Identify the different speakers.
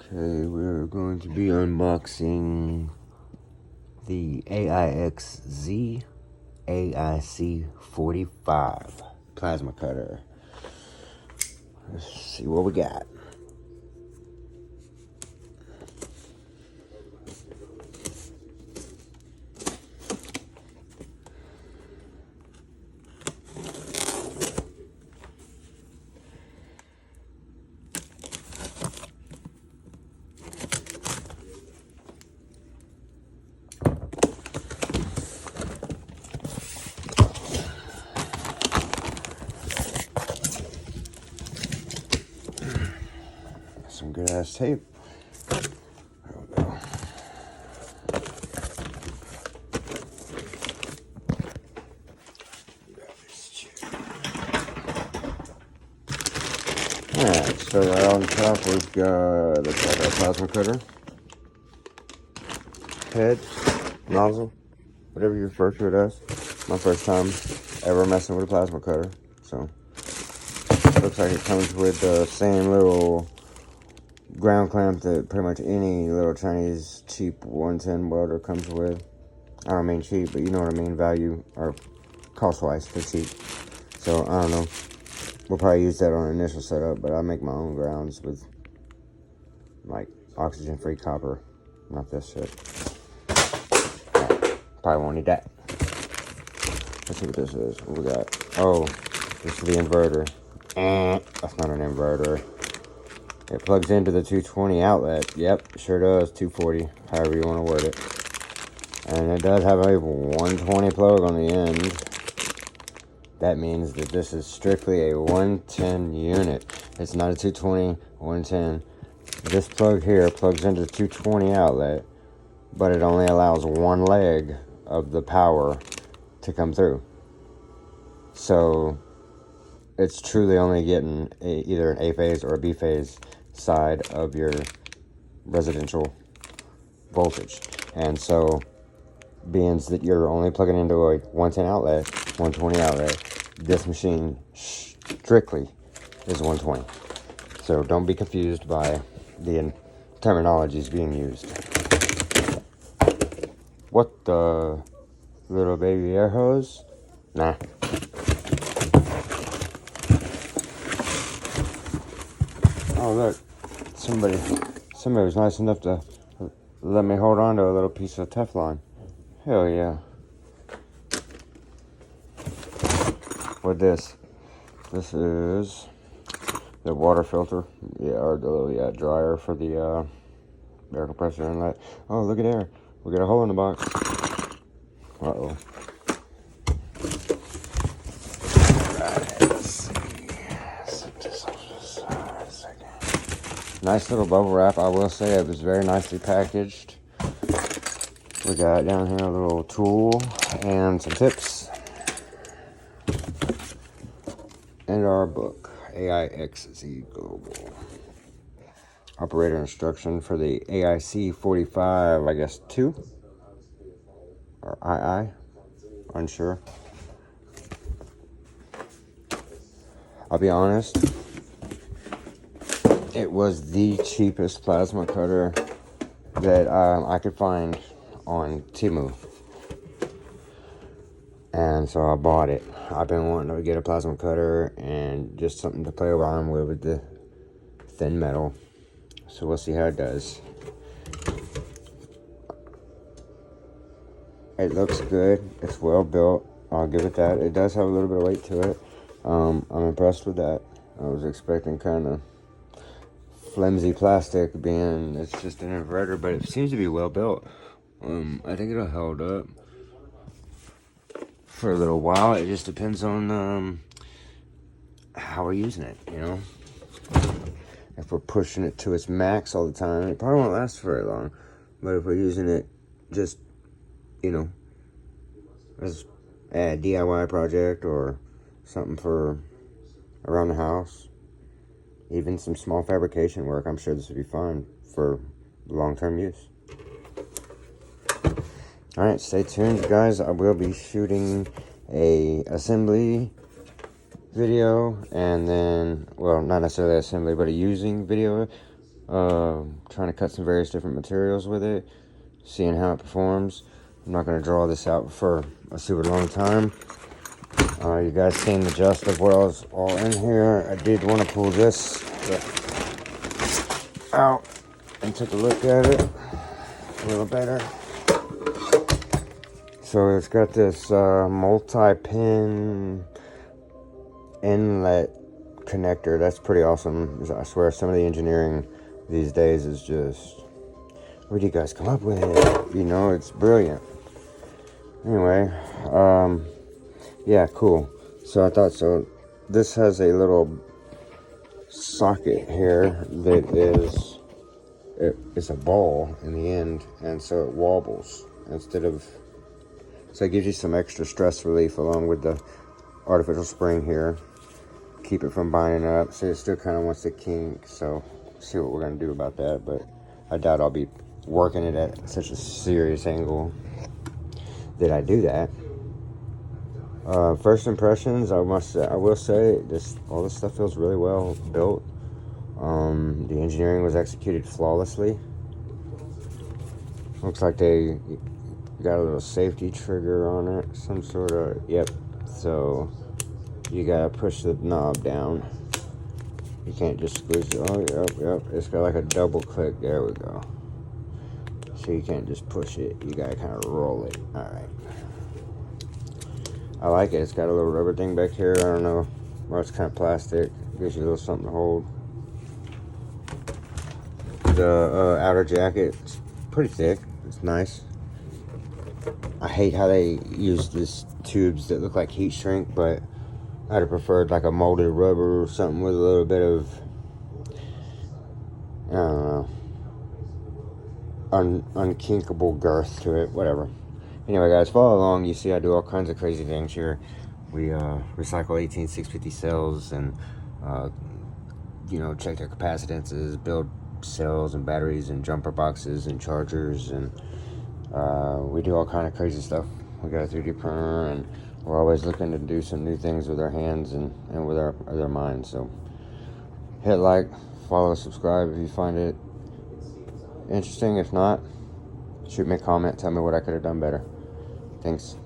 Speaker 1: Okay, we're going to be unboxing the AIXZ aic45 plasma cutter. Let's see what we got. Some good ass tape. There we go. Alright, so right on top we've got a plasma cutter, head, nozzle, whatever you refer to it as. My first time ever messing with a plasma cutter, so looks like it comes with the same little ground clamp that pretty much any little Chinese cheap 110 welder comes with. I don't mean cheap, but you know what I mean, value or cost-wise for cheap. So I don't know. We'll probably use that on initial setup, but I make my own grounds with like oxygen-free copper, not this shit. Probably won't need that. Let's see what this is. What we got? Oh, this is the inverter. That's not an inverter. It plugs into the 220 outlet. Yep, sure does. 240, however you want to word it. And it does have a 120 plug on the end. That means that this is strictly a 110 unit. It's not a 220, 110. This plug here plugs into the 220 outlet, but it only allows one leg of the power to come through. So it's truly only getting either an A phase or a B phase side of your residential voltage. And so being that you're only plugging into a 110 outlet, 120 outlet, this machine strictly is 120. So don't be confused by the terminologies being used. What the little baby air hose? Nah. Oh look, somebody was nice enough to let me hold on to a little piece of Teflon. Hell yeah. With this is the water filter, or the little dryer for the air compressor inlet. Oh, look at there, we got a hole in the box. Uh-oh. Nice little bubble wrap. I will say it was very nicely packaged. We got down here a little tool and some tips. And our book, AIXZ Global. Operator instruction for the AIC45, I guess 2? Or II? Unsure. I'll be honest, it was the cheapest plasma cutter that I could find on Temu. And so I bought it. I've been wanting to get a plasma cutter and just something to play around with the thin metal. So we'll see how it does. It looks good. It's well built. I'll give it that. It does have a little bit of weight to it. I'm impressed with that. I was expecting kind of flimsy plastic, being it's just an inverter, but it seems to be well built. I think it'll hold up for a little while. It just depends on how we're using it, you know. If we're pushing it to its max all the time, it probably won't last very long. But if we're using it just, you know, as a DIY project or something for around the house, even some small fabrication work, I'm sure this would be fine for long-term use. Alright, stay tuned, guys. I will be shooting a assembly video, and then, well, not necessarily assembly, but a using video trying to cut some various different materials with it, seeing how it performs. I'm not going to draw this out for a super long time. You guys seen the gist of what I was all in here. I did want to pull this out and take a look at it a little better. So it's got this multi-pin inlet connector. That's pretty awesome. I swear some of the engineering these days is just, what do you guys come up with? You know, it's brilliant. Anyway, yeah, cool. So I thought, so this has a little socket here that is, it's a ball in the end, and so it wobbles instead of, so it gives you some extra stress relief along with the artificial spring here. Keep it from binding up. So it still kind of wants to kink, so see what we're going to do about that, but I doubt I'll be working it at such a serious angle that I do that. First impressions, I will say all this stuff feels really well built. The engineering was executed flawlessly. Looks like they got a little safety trigger on it, some sort of, yep. So you gotta push the knob down. You can't just squeeze it. Oh, yep. It's got like a double click. There we go. So you can't just push it. You gotta kind of roll it. All right. I like it. It's got a little rubber thing back here. I don't know. Well, it's kind of plastic. Gives you a little something to hold. The outer jacket is pretty thick. It's nice. I hate how they use these tubes that look like heat shrink, but I'd have preferred like a molded rubber or something with a little bit of, I don't know, unkinkable girth to it, whatever. Anyway, guys, follow along. You see I do all kinds of crazy things here. We recycle 18650 cells and, you know, check their capacitances, build cells and batteries and jumper boxes and chargers, and we do all kind of crazy stuff. We got a 3D printer, and we're always looking to do some new things with our hands and with our minds. So hit like, follow, subscribe if you find it interesting. If not, shoot me a comment, tell me what I could have done better. Thanks.